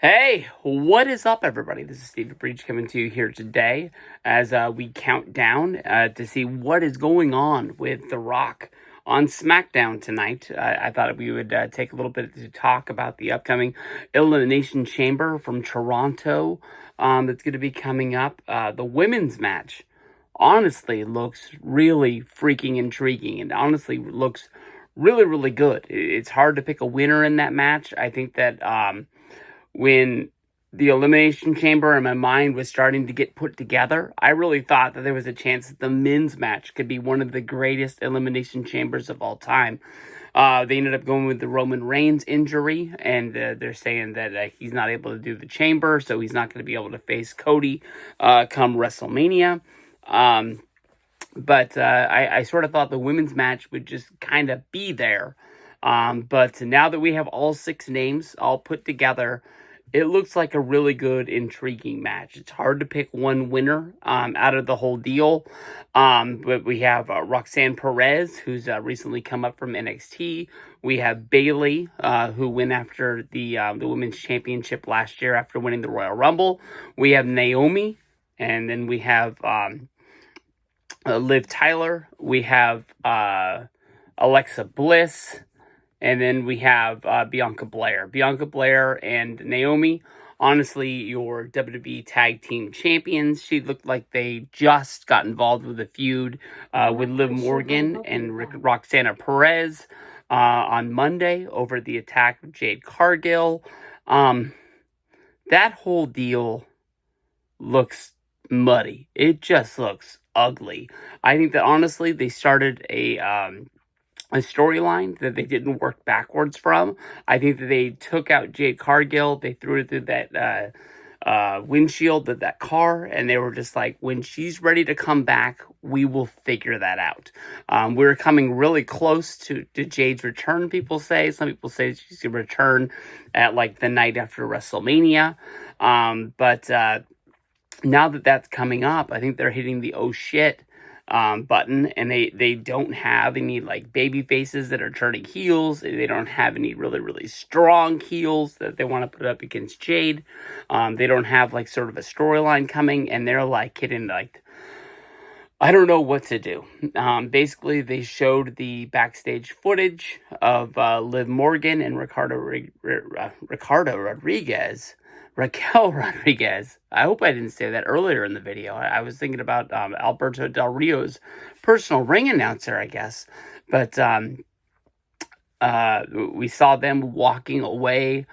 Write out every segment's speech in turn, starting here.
Hey, what is up, everybody? This is Steve Breach coming to you here today as we count down to see what is going on with The Rock on SmackDown tonight. I thought we would take a little bit to talk about the upcoming Elimination Chamber from Toronto that's going to be coming up. The women's match honestly looks really freaking intriguing and honestly looks really, really good. It's hard to pick a winner in that match. I think that when the Elimination Chamber in my mind was starting to get put together, I really thought that there was a chance that the men's match could be one of the greatest Elimination Chambers of all time. They ended up going with the Roman Reigns injury, and they're saying that he's not able to do the chamber, so he's not going to be able to face Cody come WrestleMania. But I sort of thought the women's match would just kind of be there. But now that we have all 6 names all put together, it looks like a really good, intriguing match. It's hard to pick one winner out of the whole deal. But we have Roxanne Perez, who's recently come up from NXT. We have Bayley, who went after the Women's Championship last year after winning the Royal Rumble. We have Naomi, and then we have Liv Tyler. We have Alexa Bliss. And then we have Bianca Belair. Bianca Belair and Naomi, honestly, your WWE Tag Team Champions. She looked like they just got involved with a feud with Liv Morgan and Roxanne Perez on Monday over the attack of Jade Cargill. That whole deal looks muddy. It just looks ugly. I think that, honestly, they started a storyline that they didn't work backwards from. I think that they took out Jade Cargill, they threw it through that windshield of that car, and they were just like, when she's ready to come back, we will figure that out. We're coming really close to Jade's return, people say. Some people say she's going to return at like the night after WrestleMania. But now that that's coming up, I think they're hitting the oh shit button, and they don't have any like baby faces that are turning heels. They don't have any really strong heels that they want to put up against Jade. They don't have like sort of a storyline coming, and they're like hitting like, I don't know what to do. Basically, they showed the backstage footage of Liv Morgan and Raquel Rodriguez. I hope I didn't say that earlier in the video. I was thinking about Alberto Del Rio's personal ring announcer, I guess. But we saw them walking away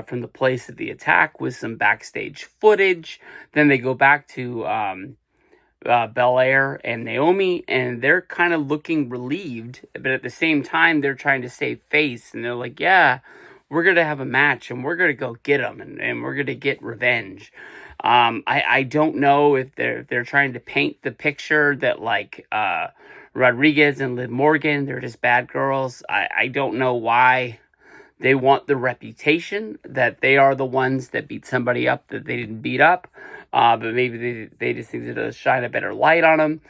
from the place of the attack with some backstage footage. Then they go back to Belair and Naomi, and they're kind of looking relieved. But at the same time, they're trying to save face. And they're like, yeah, we're going to have a match, and we're going to go get them, and we're going to get revenge. I don't know if they're trying to paint the picture that, like, Rodriguez and Liv Morgan, they're just bad girls. I don't know why they want the reputation that they are the ones that beat somebody up that they didn't beat up. But maybe they just need to shine a better light on them.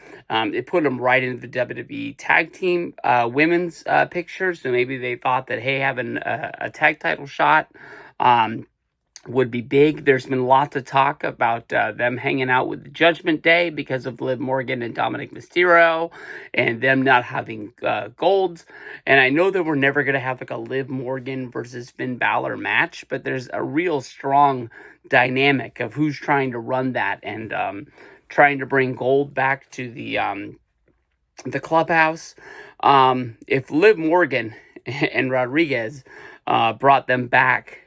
It put them right into the WWE Tag Team Women's picture. So maybe they thought that, hey, having a tag title shot would be big. There's been lots of talk about them hanging out with the Judgment Day because of Liv Morgan and Dominic Mysterio and them not having golds. And I know that we're never going to have like a Liv Morgan versus Finn Balor match, but there's a real strong dynamic of who's trying to run that and trying to bring gold back to the clubhouse. If Liv Morgan and Rodriguez brought them back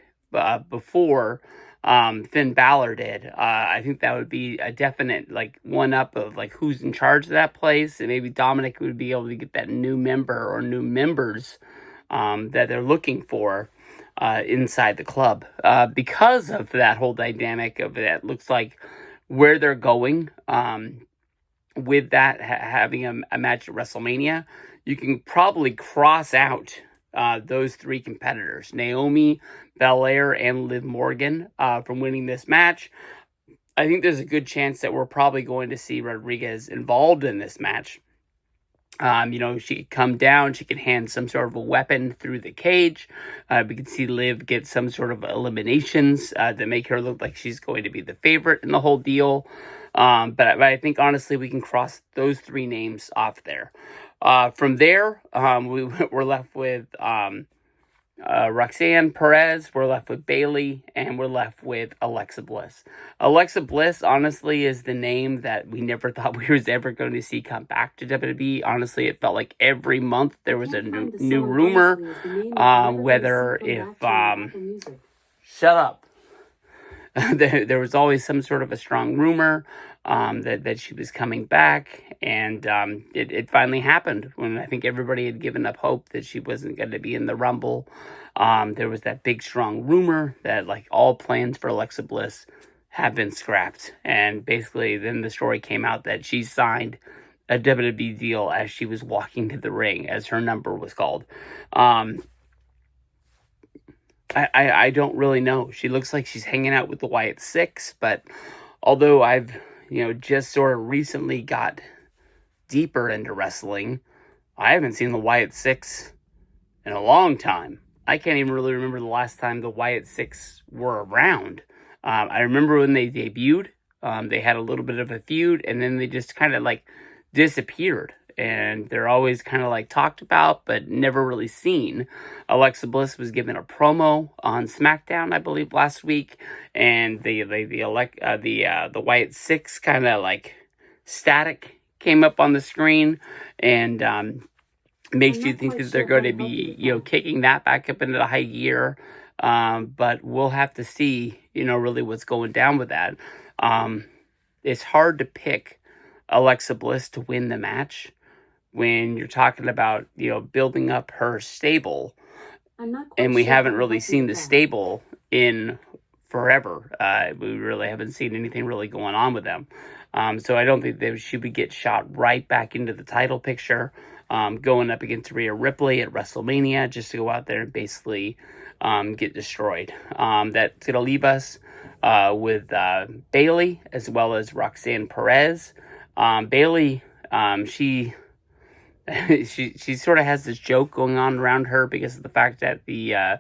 before Finn Balor did, I think that would be a definite like one up of like who's in charge of that place, and maybe Dominic would be able to get that new member or new members that they're looking for inside the club because of that whole dynamic of that. Looks like where they're going with that having a match at WrestleMania, you can probably cross out those 3 competitors, Naomi, Belair, and Liv Morgan, from winning this match. I think there's a good chance that we're probably going to see Rodriguez involved in this match. She could come down, she could hand some sort of a weapon through the cage. We could see Liv get some sort of eliminations to make her look like she's going to be the favorite in the whole deal. But I think, honestly, we can cross those three names off there. From there, we're left with Roxanne Perez, we're left with Bayley, and we're left with Alexa Bliss. Alexa Bliss, honestly, is the name that we never thought we was ever going to see come back to WWE. Honestly, it felt like every month there was a new rumor, whether if shut up. There was always some sort of a strong rumor that she was coming back, and it finally happened when I think everybody had given up hope that she wasn't going to be in the Rumble. There was that big strong rumor that like all plans for Alexa Bliss have been scrapped, and basically then the story came out that she signed a WWE deal as she was walking to the ring, as her number was called. I don't really know. She looks like she's hanging out with the Wyatt Six, but although I've, just sort of recently got deeper into wrestling, I haven't seen the Wyatt Six in a long time. I can't even really remember the last time the Wyatt Six were around. I remember when they debuted, they had a little bit of a feud, and then they just kind of like disappeared. And they're always kind of like talked about, but never really seen. Alexa Bliss was given a promo on SmackDown, I believe, last week, and the Wyatt Six kind of like static came up on the screen, and makes you think that they're going to be, kicking that back up into the high gear. But we'll have to see, really what's going down with that. It's hard to pick Alexa Bliss to win the match when you're talking about, building up her stable, and we haven't really seen the stable in forever. We really haven't seen anything really going on with them. So I don't think that she would get shot right back into the title picture, going up against Rhea Ripley at WrestleMania, just to go out there and basically get destroyed. That's going to leave us with Bayley as well as Roxanne Perez. Bayley, she sort of has this joke going on around her because of the fact that the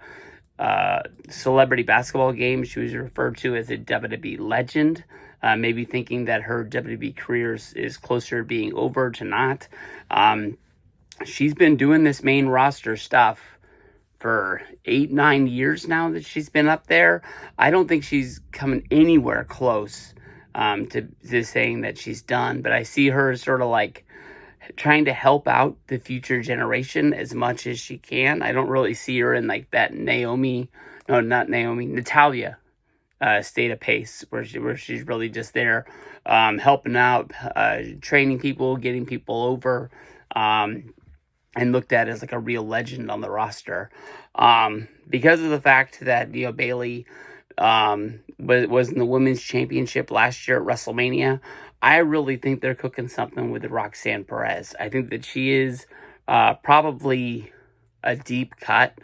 celebrity basketball game, she was referred to as a WWE legend, maybe thinking that her WWE career is closer to being over to not. She's been doing this main roster stuff for 8-9 years now that she's been up there. I don't think she's coming anywhere close to saying that she's done, but I see her sort of like trying to help out the future generation as much as she can. I don't really see her in like that Natalia state of pace where she's really just there helping out, training people, getting people over, and looked at as like a real legend on the roster. Because of the fact that Bayley was in the women's championship last year at WrestleMania, I really think they're cooking something with Roxanne Perez. I think that she is probably a deep cut.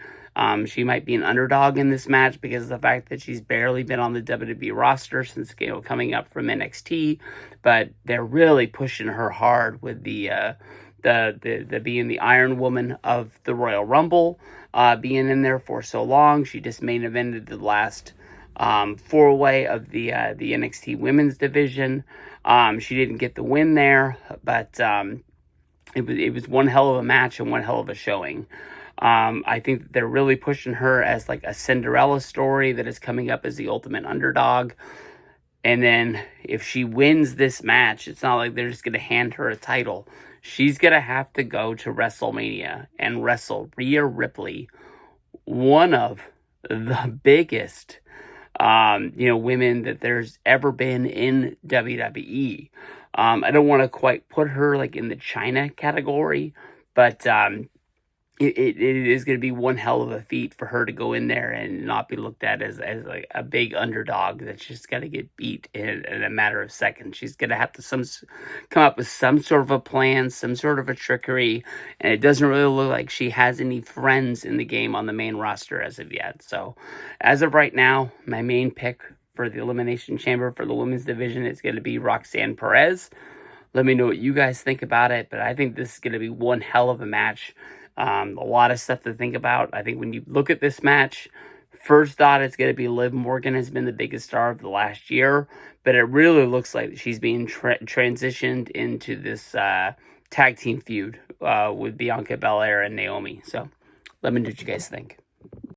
She might be an underdog in this match because of the fact that she's barely been on the WWE roster since coming up from NXT, but they're really pushing her hard with the being the Iron Woman of the Royal Rumble, being in there for so long. She just main evented the last 4-way of the NXT women's division. She didn't get the win there, but it was one hell of a match and one hell of a showing. I think that they're really pushing her as like a Cinderella story that is coming up as the ultimate underdog. And then if she wins this match, it's not like they're just going to hand her a title. She's going to have to go to WrestleMania and wrestle Rhea Ripley, one of the biggest women that there's ever been in WWE. I don't want to quite put her like in the China category, but it is going to be one hell of a feat for her to go in there and not be looked at as like a big underdog that's just got to get beat in a matter of seconds. She's going to have to come up with some sort of a plan, some sort of a trickery, and it doesn't really look like she has any friends in the game on the main roster as of yet. So as of right now, my main pick for the Elimination Chamber for the women's division is going to be Roxanne Perez. Let me know what you guys think about it. But I think this is going to be one hell of a match. A lot of stuff to think about. I think when you look at this match, first thought it's going to be Liv Morgan has been the biggest star of the last year. But it really looks like she's being transitioned into this tag team feud with Bianca Belair and Naomi. So let me know what you guys think.